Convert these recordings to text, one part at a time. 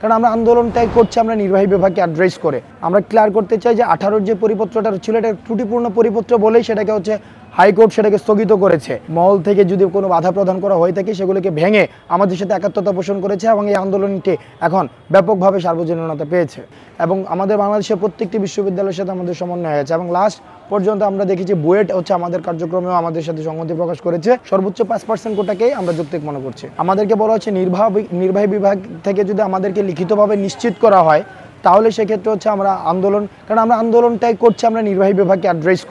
কারণ আমরা আন্দোলনটাই করছি আমরা নির্বাহী বিভাগকে অ্যাড্রেস করে। আমরা ক্লিয়ার করতে চাই যে 18-র যে পরিপত্রটা ছিল এটা ত্রুটিপূর্ণ পরিপত্র বলেই সেটাকে হাইকোর্ট সেটাকে স্থগিত করেছে। মহল থেকে যদি কোনো বাধা প্রদান করা হয়ে থাকে সেগুলোকে ভেঙে আমাদের সাথে একাত্মতা পোষণ করেছে এবং এই আন্দোলনটি এখন ব্যাপকভাবে সার্বজনীনতা পেয়েছে এবং আমাদের বাংলাদেশের প্রত্যেকটি বিশ্ববিদ্যালয়ের সাথে আমাদের সমন্বয় হয়েছে এবং লাস্ট পর্যন্ত আমরা দেখেছি বুয়েট আমাদের কার্যক্রমেও আমাদের সাথে সংহতি প্রকাশ করেছে। সর্বোচ্চ 5% কোটাকেই আমরা যৌক্তিক মনে করছি। আমাদেরকে বলা হচ্ছে নির্বাহী বিভাগ থেকে যদি আমাদেরকে লিখিতভাবে নিশ্চিত করা হয় তাহলে সেক্ষেত্রে আমরা আন্দোলন, কারণ আমরা আন্দোলনটাই করছি আমরা নির্বাহী বিভাগকে অ্যাড্রেস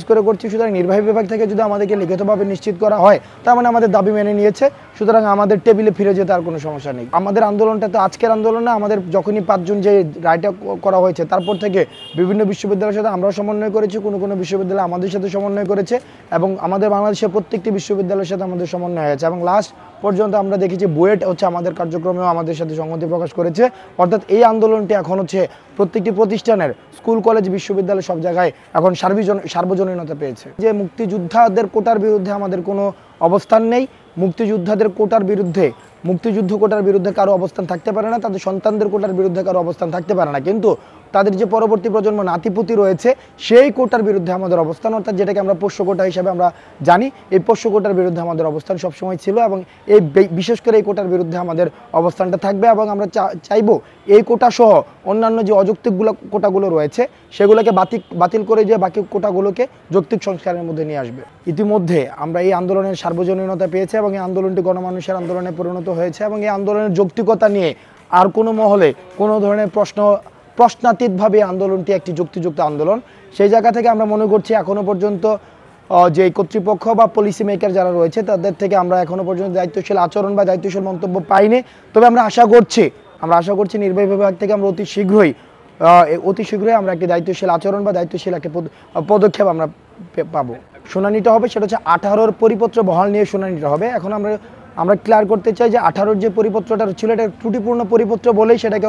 করে করছি। সুতরাং নির্বাহী বিভাগ থেকে যদি আমাদেরকে লিখিতভাবে নিশ্চিত করা হয় তার মানে আমাদের দাবি মেনে নিয়েছে, সুতরাং আমাদের টেবিলে ফিরে যেতে আর কোনো সমস্যা নেই। আমাদের আন্দোলনটা তো আজকের আন্দোলন না, আমাদের যখনই 5 জুন যে রায়টা করা হয়েছে তারপর থেকে বিভিন্ন বিশ্ববিদ্যালয়ের সাথে আমরাও সমন্বয় করেছি, কোনো বিশ্ববিদ্যালয় আমাদের সাথে সমন্বয় করেছে এবং আমাদের বাংলাদেশের প্রত্যেকটি বিশ্ববিদ্যালয়ের সাথে আমাদের সমন্বয় হয়েছে এবং লাস্ট পর্যন্ত আমরা দেখেছি বুয়েট আমাদের কার্যক্রমেও আমাদের সাথে সংহতি প্রকাশ করেছে। অর্থাৎ এই আন্দোলনটি এখন প্রত্যেকটি প্রতিষ্ঠানের স্কুল কলেজ বিশ্ববিদ্যালয় সব জায়গায় এখন সার্বজনীনতা পেয়েছে। যে মুক্তিযোদ্ধাদের কোটার বিরুদ্ধে আমাদের কোনো অবস্থান নেই, মুক্তিযোদ্ধাদের মুক্তিযুদ্ধ কোটার বিরুদ্ধে কারো অবস্থান থাকতে পারে না, তাদের সন্তানদের কোটার বিরুদ্ধে কারো অবস্থান থাকতে পারে না, কিন্তু তাদের যে পরবর্তী প্রজন্ম নাতিপুতি রয়েছে সেই কোটার বিরুদ্ধে আমাদের অবস্থান, অর্থাৎ যেটাকে আমরা পোষ্য কোটা হিসেবে আমরা জানি, এই পোষ্য কোটার বিরুদ্ধে আমাদের অবস্থান সবসময় ছিল এবং এই বিশেষ করে এই কোটার বিরুদ্ধে আমাদের অবস্থানটা থাকবে এবং আমরা চাইবো এই কোটা সহ অন্যান্য যে অযৌক্তিকগুলো কোটাগুলো রয়েছে সেগুলোকে বাতিল করে যে বাকি কোটাগুলোকে যৌক্তিক সংস্কারের মধ্যে নিয়ে আসবে। ইতিমধ্যে আমরা এই আন্দোলনের সার্বজনীনতা পেয়েছে এবং এই আন্দোলনটি গণমানুষের আন্দোলনে পরিণত হয়েছে এবং এই আন্দোলনের যৌক্তিকতা নিয়ে আর কোনো মহলে কোনো ধরনের প্রশ্নাতীতভাবে আন্দোলনটি একটি যুক্তিযুক্ত আন্দোলন। সেই জায়গা থেকে আমরা মনে করছি এখনও পর্যন্ত যে কর্তৃপক্ষ বা পলিসি মেকার যারা রয়েছে তাদের থেকে আমরা এখনও পর্যন্ত দায়িত্বশীল আচরণ বা দায়িত্বশীল মন্তব্য পাইনি। তবে আমরা আশা করছি নির্বাহী বিভাগ থেকে আমরা অতি শীঘ্রই আমরা একটি দায়িত্বশীল আচরণ বা দায়িত্বশীল একটা পদক্ষেপ আমরা পাবো। শুনানিটা হবে সেটা 18-র পরিপত্র বহাল নিয়ে শুনানিটা হবে। এখন আমরা ক্লিয়ার করতে চাই যে 18-র যে পরিপত্রটা ছিল এটা ত্রুটিপূর্ণ পরিপত্র বলেই সেটাকে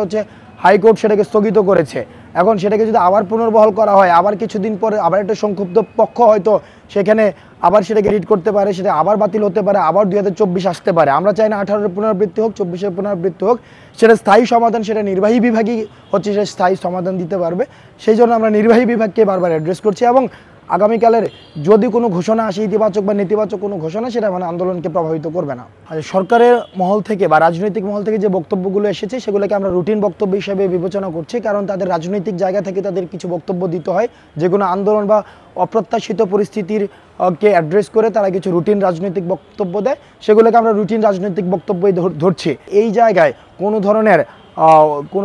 হাইকোর্ট সেটাকে স্থগিত করেছে। এখন সেটাকে যদি আবার পুনর্বহাল করা হয়, আবার কিছুদিন পরে আবার একটা সংক্ষুব্ধ পক্ষ হয়তো সেখানে আবার সেটাকে রিড করতে পারে, সেটা আবার বাতিল হতে পারে, আবার 2024 আসতে পারে। আমরা চাই না 18-এর পুনরাবৃত্তি হোক, 24-এর পুনরাবৃত্তি হোক, সেটা স্থায়ী সমাধান সেটা নির্বাহী বিভাগই সেটা স্থায়ী সমাধান দিতে পারবে। সেই জন্য আমরা নির্বাহী বিভাগকে বারবার অ্যাড্রেস করছি এবং আগামীকালের যদি কোনো ঘোষণা আসে ইতিবাচক বা নেতিবাচক কোনো ঘোষণা, সেটা মানে আন্দোলনকে প্রভাবিত করবে না। আর সরকারের মহল থেকে বা রাজনৈতিক মহল থেকে যে বক্তব্যগুলো এসেছে সেগুলোকে আমরা রুটিন বক্তব্য হিসেবে বিবেচনা করছি, কারণ তাদের রাজনৈতিক জায়গা থেকে তাদের কিছু বক্তব্য দিতে হয়, যে কোনো আন্দোলন বা অপ্রত্যাশিত পরিস্থিতির কে অ্যাড্রেস করে তারা কিছু রুটিন রাজনৈতিক বক্তব্য দেয়, সেগুলোকে আমরা রুটিন রাজনৈতিক বক্তব্যই ধরছি। এই জায়গায় কোনো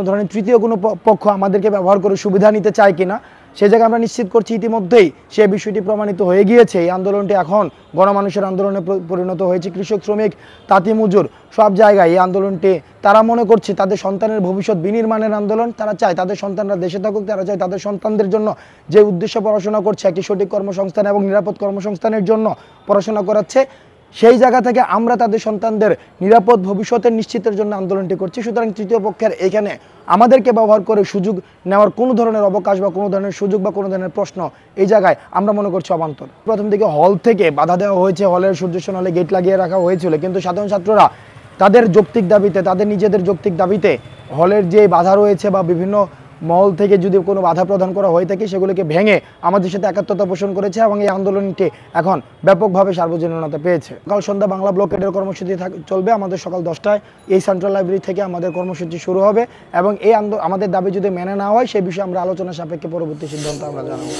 ধরনের তৃতীয় কোনো পক্ষ আমাদেরকে ব্যবহার করে সুবিধা নিতে চায় কিনা সে জায়গায় আমরা নিশ্চিত করছি ইতিমধ্যেই সে বিষয়টি প্রমাণিত হয়ে গিয়েছে। এই আন্দোলনটি এখন গণমানুষের আন্দোলনে পরিণত হয়েছে। কৃষক, শ্রমিক, তাঁতি মজুর সব জায়গায় এই আন্দোলনটি তারা মনে করছে তাদের সন্তানের ভবিষ্যৎ বিনির্মাণের আন্দোলন। তারা চায় তাদের সন্তানরা দেশে থাকুক, তারা চায় তাদের সন্তানদের জন্য যে উদ্দেশ্যে পড়াশোনা করছে একটি সঠিক কর্মসংস্থান এবং নিরাপদ কর্মসংস্থানের জন্য পড়াশোনা করাচ্ছে, সেই জায়গা থেকে আমরা তাদের সন্তানদের নিরাপদ ভবিষ্যতের নিশ্চিতের জন্য আন্দোলনটি করছি। সুতরাং তৃতীয় পক্ষের এখানে আমাদেরকে ব্যবহার করে সুযোগ নেওয়ার কোনো ধরনের অবকাশ বা কোনো ধরনের সুযোগ বা কোনো ধরনের প্রশ্ন এই জায়গায় আমরা মনে করছি অবান্তর। প্রথম দিকে হল থেকে বাধা দেওয়া হয়েছে, হলের সূর্যসেন হলে গেট লাগিয়ে রাখা হয়েছিল, কিন্তু সাধারণ ছাত্ররা তাদের যৌক্তিক দাবিতে, তাদের নিজেদের যৌক্তিক দাবিতে হলের যে বাধা রয়েছে বা বিভিন্ন মহল থেকে যদি কোনো বাধা প্রদান করা হয়ে থাকে সেগুলোকে ভেঙে আমাদের সাথে একাত্মতা পোষণ করেছে এবং এই আন্দোলনটি এখন ব্যাপকভাবে সার্বজনীনতা পেয়েছে। সকাল সন্ধ্যা বাংলা ব্লকেডের কর্মসূচি চলবে। আমাদের সকাল 10টায় এই সেন্ট্রাল লাইব্রেরি থেকে আমাদের কর্মসূচি শুরু হবে এবং এই আমাদের দাবি যদি মেনে না হয় সেই বিষয়ে আমরা আলোচনা সাপেক্ষে পরবর্তী সিদ্ধান্ত আমরা জানাবো।